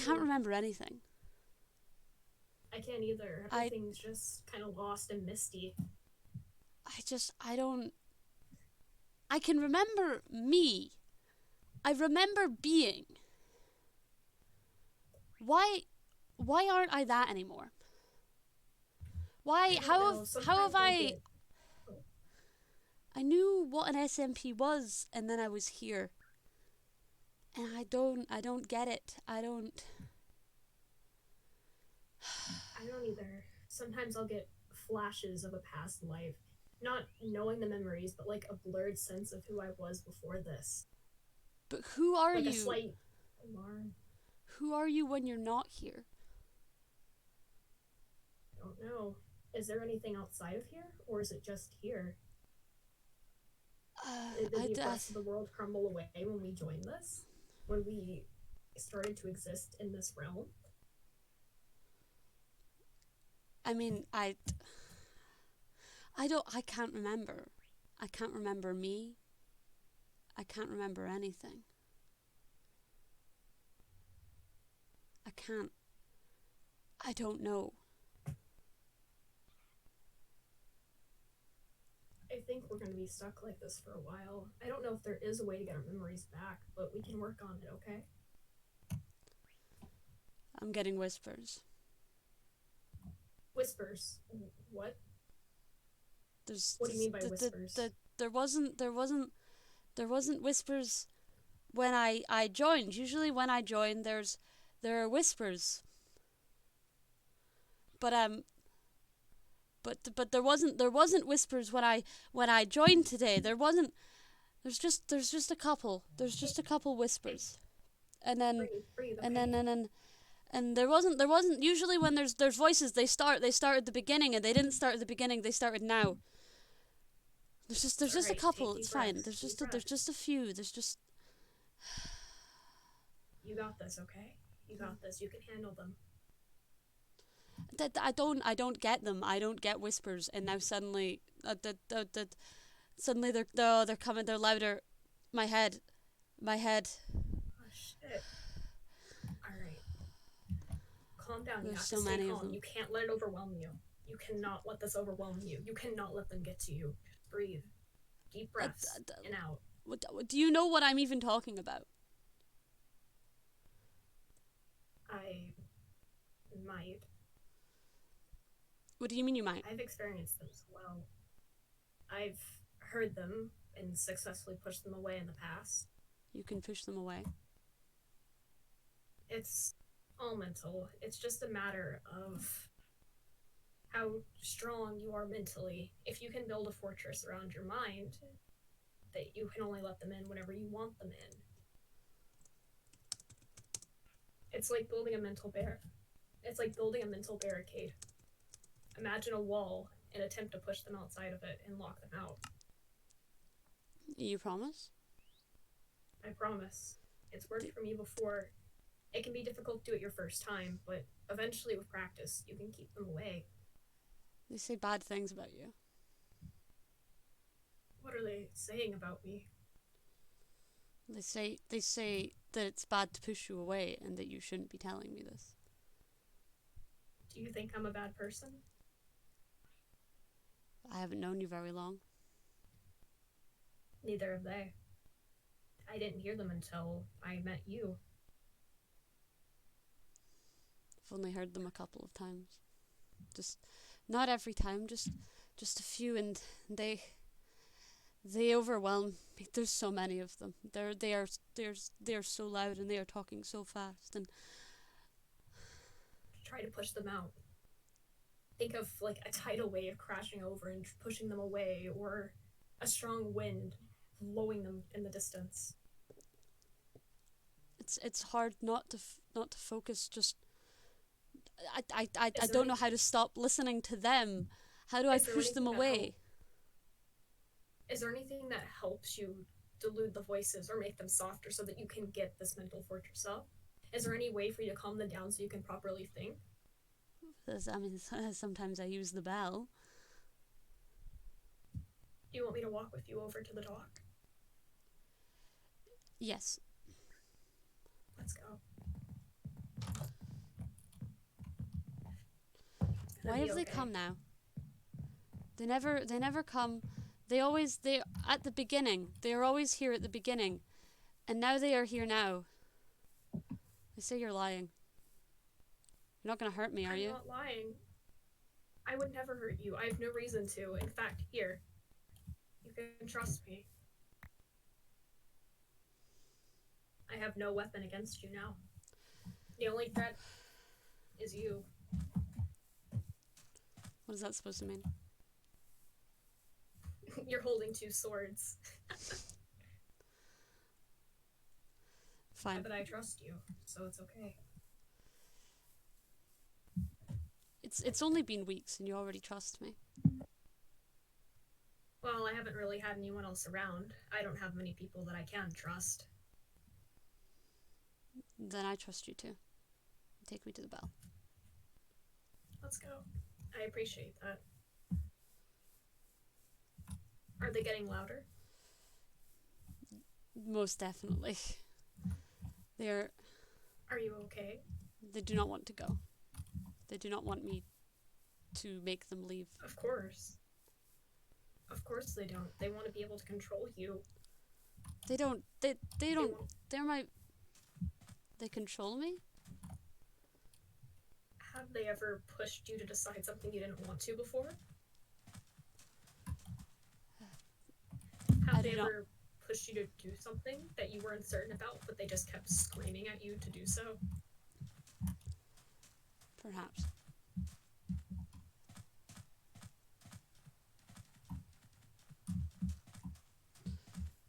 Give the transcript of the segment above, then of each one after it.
can't remember anything. I can't either. I Everything's just kind of lost and misty. I don't. I can remember me. I remember being. Why? Why aren't I that anymore? Why? I don't know. How have Sometimes I'll I? get. Oh, I knew what an SMP was, and then I was here, and I don't get it. I don't. I don't either. Sometimes I'll get flashes of a past life, not knowing the memories, but like a blurred sense of who I was before this. But who are Like a you? slight alarm. Who are you when you're not here? I don't know. Is there anything outside of here, or is it just here? Did I, the rest of the world crumble away when we joined this? When we started to exist in this realm? I mean, I can't remember. I can't remember me. I can't remember anything. I can't. I don't know. I think we're going to be stuck like this for a while. I don't know if there is a way to get our memories back, but we can work on it, okay? I'm getting whispers. Whispers. What? What do you There's mean by whispers? there wasn't whispers when I joined. Usually when I join there are whispers. But there wasn't whispers when I joined today. There wasn't. There's just a couple. There's Hey, just a couple hey, whispers. And then breathe, breathe, and okay? then and then and there wasn't usually when there's voices they start at the beginning, and they didn't start at the beginning, they started now. There's All just a right, take couple. It's deep fine. breaths, deep There's breaths. just a few. There's just You got this, okay? You got this. You can handle them. that I don't get them. I don't get whispers, and now suddenly suddenly they're coming. They're louder. My head, my head. Oh, shit. All right. Calm down. You There's have to so stay many of calm. them. You can't let it overwhelm you. You cannot let this overwhelm you. You cannot let them get to you. Just breathe. Deep Uh, breaths in out. do you know what I'm even talking about? I might. What do you mean you might? I've experienced them as well. I've heard them and successfully pushed them away in the past. You can push them away. It's all mental. It's just a matter of how strong you are mentally. If you can build a fortress around your mind, that you can only let them in whenever you want them in. It's like building a mental bear. It's like building a mental barricade. Imagine a wall and attempt to push them outside of it and lock them out. You promise? I promise. It's worked for me before. It can be difficult to do it your first time, but eventually with practice, you can keep them away. They say bad things about you. What are they saying about me? They say that it's bad to push you away and that you shouldn't be telling me this. Do you think I'm a bad person? I haven't known you very long. Neither have they. I didn't hear them until I met you. I've only heard them a couple of times. Just not every time, just a few, and they overwhelm me. There's so many of them. They are so loud, and they are talking so fast, and Try to push them out. Think of like a tidal wave crashing over and pushing them away, or a strong wind blowing them in the distance. it's hard not to focus. Just I Is there don't any know how to stop listening to them. How do I is there push them anything that away? is there anything that helps you dilute the voices or make them softer so that you can get this mental fortress up? Is there any way for you to calm them down so you can properly think? I mean, sometimes I use the bell. Do you want me to walk with you over to the dock? Yes. Let's go. Why be have they okay. come now? They never come. They at the beginning. They are always here at the beginning. And now they are here now. I say you're lying. You're not gonna hurt me, are I'm you? not lying. I would never hurt you. I have no reason to. In fact, here. You can trust me. I have no weapon against you now. The only threat is you. What is that supposed to mean? You're holding two swords. Fine. But I trust you, so it's okay. It's only been weeks and you already trust me. Well, I haven't really had anyone else around. I don't have many people that I can trust. Then I trust you too. Take me to the bell. Let's go. I appreciate that. Are they getting louder? Most definitely. They're Are you okay? They do not want to go. They do not want me to make them leave. Of course. Of course they don't. They want to be able to control you. They don't. They're my. They control me? Have they ever pushed you to decide something you didn't want to before? Have they ever pushed you to do something that you weren't certain about, but they just kept screaming at you to do so? Perhaps.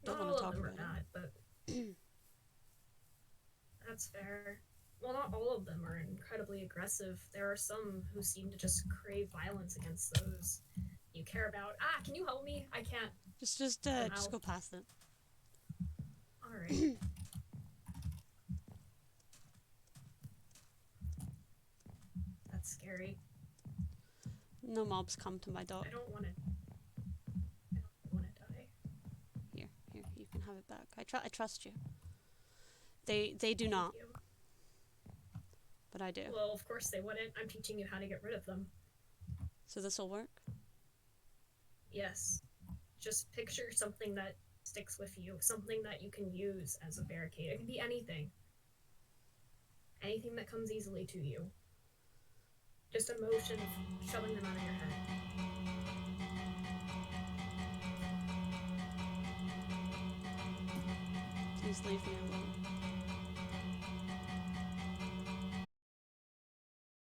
Not all of them are that, but that's fair. Well, not all of them are incredibly aggressive. There are some who seem to just crave violence against those you care about. Ah, can you help me? I can't. Just go past it. All right. That's scary. No mobs come to my dog. I don't want to die. Here, you can have it back. I trust you. They do not. Thank you. But I do. Well, of course they wouldn't. I'm teaching you how to get rid of them. So this will work? Yes. Just picture something that sticks with you, something that you can use as a barricade. It can be anything. Anything that comes easily to you. Just a motion of shoving them out of your head. Please leave me alone.